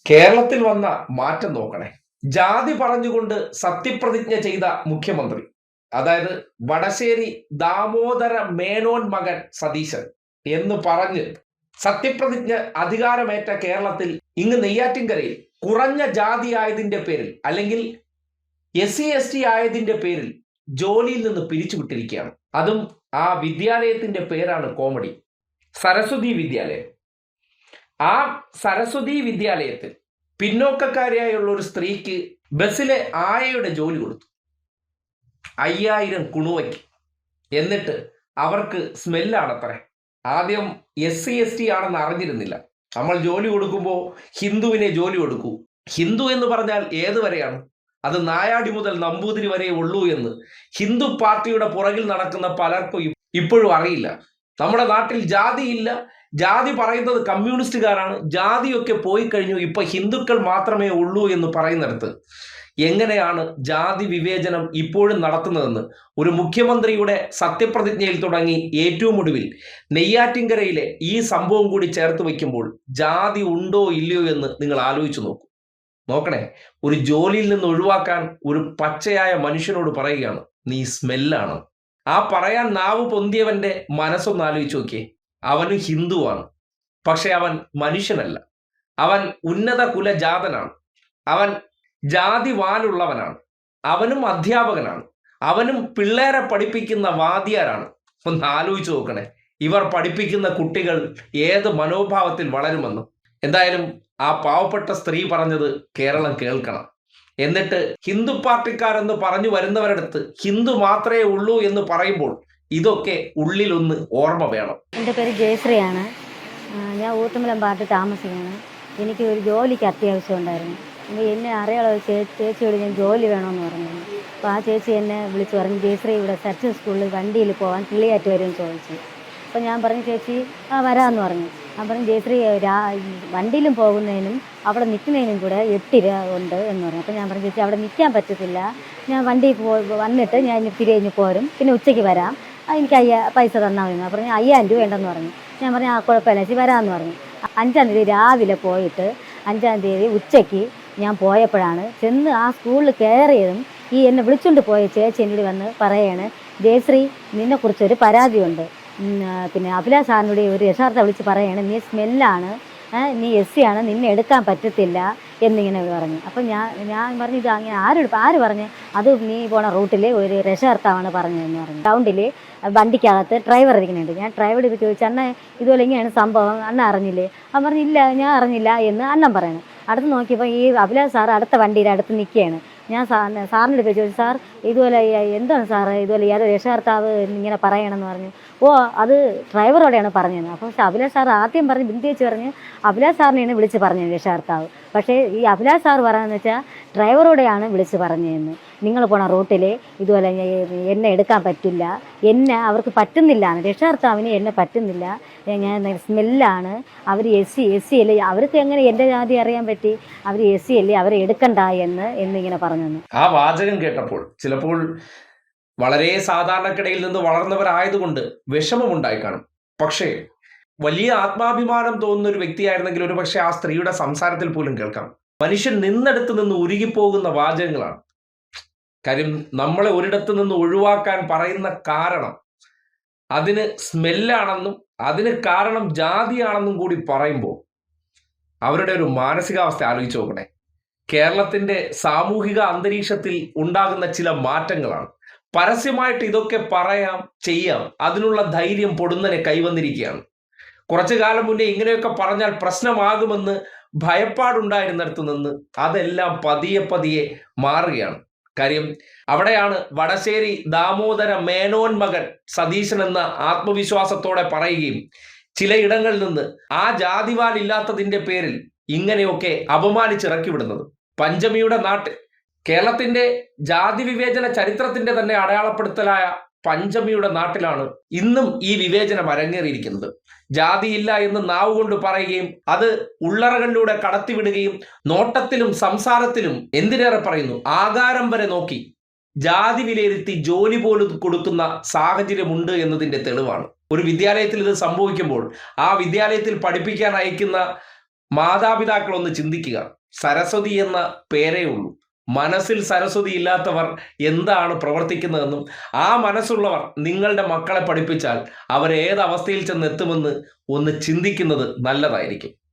കേരളത്തിൽ വന്ന മാറ്റം നോക്കണേ. ജാതി പറഞ്ഞുകൊണ്ട് സത്യപ്രതിജ്ഞ ചെയ്ത മുഖ്യമന്ത്രി, അതായത് വടശ്ശേരി ദാമോദര മേനോൻ മകൻ സതീശൻ എന്ന് പറഞ്ഞ് സത്യപ്രതിജ്ഞ അധികാരമേറ്റ കേരളത്തിൽ ഇങ്ങ് നെയ്യാറ്റിൻകരയിൽ കുറഞ്ഞ ജാതി ആയതിന്റെ പേരിൽ, അല്ലെങ്കിൽ SC ST ആയതിന്റെ പേരിൽ ജോലിയിൽ നിന്ന് പിരിച്ചുവിട്ടിരിക്കുകയാണ്. അതും ആ വിദ്യാലയത്തിന്റെ പേരാണ് കോമഡി, സരസ്വതി വിദ്യാലയം. ആ സരസ്വതി വിദ്യാലയത്തിൽ പിന്നോക്കക്കാരിയായുള്ള ഒരു സ്ത്രീക്ക് ബസ്സിലെ ആയയുടെ ജോലി കൊടുത്തു, 5000 കുണുവയ്ക്ക്. എന്നിട്ട് അവർക്ക് സ്മെല്ലാണത്രേ. ആദ്യം SC ST ആണെന്ന് അറിഞ്ഞിരുന്നില്ല. നമ്മൾ ജോലി കൊടുക്കുമ്പോൾ ഹിന്ദുവിനെ ജോലി കൊടുക്കൂ. ഹിന്ദു എന്ന് പറഞ്ഞാൽ ഏത് വരെയാണ്? അത് നായാടി മുതൽ നമ്പൂതിരി വരെ ഉള്ളൂ എന്ന് ഹിന്ദു പാർട്ടിയുടെ പുറകിൽ നടക്കുന്ന പലർക്കും ഇപ്പോഴും അറിയില്ല. നമ്മുടെ നാട്ടിൽ ജാതിയില്ല, ജാതി പറയുന്നത് കമ്മ്യൂണിസ്റ്റുകാരാണ്, ജാതിയൊക്കെ പോയി കഴിഞ്ഞു, ഇപ്പൊ ഹിന്ദുക്കൾ മാത്രമേ ഉള്ളൂ എന്ന് പറയുന്നിടത്ത് എങ്ങനെയാണ് ജാതി വിവേചനം ഇപ്പോഴും നടത്തുന്നതെന്ന് ഒരു മുഖ്യമന്ത്രിയുടെ സത്യപ്രതിജ്ഞയിൽ തുടങ്ങി ഏറ്റവും ഒടുവിൽ നെയ്യാറ്റിൻകരയിലെ ഈ സംഭവം കൂടി ചേർത്ത് വയ്ക്കുമ്പോൾ ജാതി ഉണ്ടോ ഇല്ലയോ എന്ന് നിങ്ങൾ ആലോചിച്ചു നോക്കണേ. ഒരു ജോലിയിൽ നിന്ന് ഒഴിവാക്കാൻ ഒരു പച്ചയായ മനുഷ്യനോട് പറയുകയാണ്, നീ സ്മെല്ലാണ്. ആ പറയാൻ നാവ് പൊന്തിയവന്റെ മനസ്സൊന്ന് ആലോചിച്ച് നോക്കിയേ. അവന് ഹിന്ദുവാണ്, പക്ഷെ അവൻ മനുഷ്യനല്ല. അവൻ ഉന്നത കുലജാതനാണ്, അവൻ ജാതി വാലുള്ളവനാണ്, അവനും അധ്യാപകനാണ്, അവനും പിള്ളേരെ പഠിപ്പിക്കുന്ന വാദ്യാരാണ്. ഒന്ന് ആലോചിച്ച് നോക്കണേ, ഇവർ പഠിപ്പിക്കുന്ന കുട്ടികൾ ഏത് മനോഭാവത്തിൽ വളരുമെന്ന്. എന്തായാലും ആ പാവപ്പെട്ട സ്ത്രീ പറഞ്ഞത് കേരളം കേൾക്കണം. എന്നിട്ട് ഹിന്ദു പാർട്ടിക്കാരെന്ന് പറഞ്ഞു വരുന്നവരടുത്ത് ഹിന്ദു മാത്രമേ ഉള്ളൂ എന്ന് പറയുമ്പോൾ ഇതൊക്കെ ഉള്ളിലൊന്ന് ഓർമ്മ വേണം. എൻ്റെ പേര് ജയശ്രീയാണ്. ഞാൻ ഊത്തുമലം പാർട്ടി താമസിക്കുകയാണ്. എനിക്ക് ഒരു ജോലിക്ക് അത്യാവശ്യം ഉണ്ടായിരുന്നു. എന്നെ അറിയാനുള്ള ചേച്ചിയോട് ഞാൻ ജോലി വേണമെന്ന് പറഞ്ഞു. അപ്പോൾ ആ ചേച്ചി എന്നെ വിളിച്ച് പറഞ്ഞു, ജയശ്രീ ഇവിടെ സച്ചിൻ സ്കൂളിൽ വണ്ടിയിൽ പോകാൻ കിളിയാറ്റ് വരുമെന്ന് ചോദിച്ചു. അപ്പോൾ ഞാൻ പറഞ്ഞു, ചേച്ചി വരാമെന്ന് പറഞ്ഞു. ഞാൻ പറഞ്ഞു, ജയശ്രീ വണ്ടിയിലും പോകുന്നതിനും അവിടെ നിൽക്കുന്നതിനും കൂടെ 8 രൂപ ഉണ്ട് എന്ന് പറഞ്ഞു. അപ്പോൾ ഞാൻ പറഞ്ഞു, ചേച്ചി അവിടെ നിൽക്കാൻ പറ്റത്തില്ല, ഞാൻ വണ്ടിയിൽ വന്നിട്ട് ഞാൻ തിരിഞ്ഞ് പോരും, പിന്നെ ഉച്ചയ്ക്ക് വരാം, എനിക്ക് പൈസ തന്നാൽ മതി. പറഞ്ഞു 5000 രൂപ ഉണ്ടെന്ന് പറഞ്ഞു. ഞാൻ പറഞ്ഞു, കുഴപ്പമില്ല ചേച്ചി വരാമെന്ന് പറഞ്ഞു. 5-ാം തീയതി രാവിലെ പോയിട്ട് 5-ാം തീയതി ഉച്ചയ്ക്ക് ഞാൻ പോയപ്പോഴാണ് ചെന്ന് ആ സ്കൂളിൽ കയറിയതും ഈ എന്നെ വിളിച്ചുകൊണ്ട് പോയ ചേച്ചി എന്നോട് വന്ന് പറയാണ്, ജയശ്രീ നിന്നെക്കുറിച്ചൊരു പരാതിയുണ്ട്, പിന്നെ അഭിലാഷ് സാറിനോട് ഒരു യഥാർത്ഥ വിളിച്ച് പറയാണ്, നീ സ്മെല്ലാണ്, നീ SC ആണ്, നിന്നെ എടുക്കാൻ പറ്റത്തില്ല എന്നിങ്ങനെ പറഞ്ഞു. അപ്പം ഞാൻ പറഞ്ഞു, ഇത് അങ്ങനെ ആര് പറഞ്ഞ്? അത് നീ പോണ റൂട്ടിൽ ഒരു രക്ഷകർത്താവാണ് പറഞ്ഞതെന്ന് പറഞ്ഞു. ഗ്രൗണ്ടിൽ വണ്ടിക്കകത്ത് ഡ്രൈവർ ഇരിക്കുന്നുണ്ട്. ഞാൻ ഡ്രൈവറോട് ചോദിച്ചു, അണ്ണ ഇതുപോലെ ഇങ്ങനെയാണ് സംഭവം, അണ്ണ അറിഞ്ഞില്ലേ? അവൻ പറഞ്ഞു, ഇല്ല ഞാൻ അറിഞ്ഞില്ല എന്ന് അണ്ണൻ പറയണം. അടുത്ത് നോക്കിയപ്പോൾ ഈ അഭിലാഷ് സാർ അടുത്ത വണ്ടിയുടെ അടുത്ത് നിൽക്കുകയാണ്. ഞാൻ സാറിനോട് ചോദിച്ചു, സാർ ഇതുപോലെ എന്താണ് സാറ് ഇതുപോലെ ഏതോ രക്ഷകർത്താവ് ഇങ്ങനെ പറയണമെന്ന് പറഞ്ഞു. ഓ അത് ഡ്രൈവറോടെയാണ് പറഞ്ഞത്. അപ്പോൾ അഭിലാഷ് സാർ ആദ്യം പറഞ്ഞ് ബിന്ദിച്ച് പറഞ്ഞ് അഭിലാഷ് സാറിനെയാണ് വിളിച്ച് പറഞ്ഞത് രക്ഷകർത്താവ്. പക്ഷേ ഈ അഭിലാഷ് സാർ പറയുന്നത് വെച്ചാൽ ഡ്രൈവറോടെയാണ് വിളിച്ച് പറഞ്ഞതെന്ന്. നിങ്ങൾ പോണ റൂട്ടിൽ ഇതുപോലെ എന്നെ എടുക്കാൻ പറ്റില്ല, എന്നെ അവർക്ക് പറ്റുന്നില്ല, രക്ഷകർത്താവിന് എന്നെ പറ്റുന്നില്ല, ഞാൻ സ്മെല്ലാണ്, അവർ SC അല്ലേ, അവർക്ക് എങ്ങനെ എൻ്റെ ജാതി അറിയാൻ പറ്റി, അവർ SC അല്ലേ, അവരെ എടുക്കണ്ട എന്നിങ്ങനെ പറഞ്ഞു. ആ വാചകം കേട്ടപ്പോൾ ചിലപ്പോൾ വളരെ സാധാരണക്കിടയിൽ നിന്ന് വളർന്നവരായതുകൊണ്ട് വിഷമമുണ്ടായി കാണും. പക്ഷേ വലിയ ആത്മാഭിമാനം തോന്നുന്ന ഒരു വ്യക്തിയായിരുന്നെങ്കിൽ ഒരു പക്ഷേ ആ സ്ത്രീയുടെ സംസാരത്തിൽ പോലും കേൾക്കാം. മനുഷ്യൻ നിന്നിടത്ത് നിന്ന് ഉരുകിപ്പോകുന്ന വാചകങ്ങളാണ്. കാര്യം നമ്മളെ ഒരിടത്ത് നിന്ന് ഒഴിവാക്കാൻ പറയുന്ന കാരണം അതിന് സ്മെല്ലാണെന്നും അതിന് കാരണം ജാതിയാണെന്നും കൂടി പറയുമ്പോൾ അവരുടെ ഒരു മാനസികാവസ്ഥ ആലോചിച്ച് നോക്കണേ. കേരളത്തിന്റെ സാമൂഹിക അന്തരീക്ഷത്തിൽ ഉണ്ടാകുന്ന ചില മാറ്റങ്ങളാണ്. പരസ്യമായിട്ട് ഇതൊക്കെ പറയാം, ചെയ്യാം, അതിനുള്ള ധൈര്യം പൊടുന്നനെ കൈവന്നിരിക്കുകയാണ്. കുറച്ചു കാലം മുന്നേ ഇങ്ങനെയൊക്കെ പറഞ്ഞാൽ പ്രശ്നമാകുമെന്ന് ഭയപ്പാടുണ്ടായിരുന്നിടത്ത് നിന്ന് അതെല്ലാം പതിയെ മാറുകയാണ്. കാര്യം അവിടെയാണ് വടശ്ശേരി ദാമോദര മേനോൻ മകൻ സതീശൻ എന്ന ആത്മവിശ്വാസത്തോടെ പറയുകയും ചിലയിടങ്ങളിൽ നിന്ന് ആ ജാതിവാലില്ലാത്തതിന്റെ പേരിൽ ഇങ്ങനെയൊക്കെ അപമാനിച്ചിറക്കി വിടുന്നത്. പഞ്ചമിയുടെ നാട്ടിൽ, കേരളത്തിന്റെ ജാതി വിവേചന ചരിത്രത്തിന്റെ തന്നെ അടയാളപ്പെടുത്തലായ പഞ്ചമിയുടെ നാട്ടിലാണ് ഇന്നും ഈ വിവേചനം അരങ്ങേറിയിരിക്കുന്നത്. ജാതിയില്ല എന്ന് നാവ് കൊണ്ട് പറയുകയും അത് ഉള്ളറകളിലൂടെ കടത്തിവിടുകയും നോട്ടത്തിലും സംസാരത്തിലും എന്തിനേറെ പറയുന്നു ആകാരം വരെ നോക്കി ജാതി വിലയിരുത്തി ജോലി പോലും കൊടുക്കുന്ന സാഹചര്യമുണ്ട് എന്നതിന്റെ തെളിവാണ്. ഒരു വിദ്യാലയത്തിൽ ഇത് സംഭവിക്കുമ്പോൾ ആ വിദ്യാലയത്തിൽ പഠിപ്പിക്കാൻ അയക്കുന്ന മാതാപിതാക്കളൊന്ന് ചിന്തിക്കുക. സരസ്വതി എന്ന പേരേ ഉള്ളൂ. മനസ്സിൽ സരസ്വതി ഇല്ലാത്തവർ എന്താണ് പ്രവർത്തിക്കുന്നതെന്നും ആ മനസ്സുള്ളവർ നിങ്ങളുടെ മക്കളെ പഠിപ്പിച്ചാൽ അവർ ഏത് അവസ്ഥയിൽ ചെന്നെത്തുമെന്ന് ഒന്ന് ചിന്തിക്കുന്നത് നല്ലതായിരിക്കും.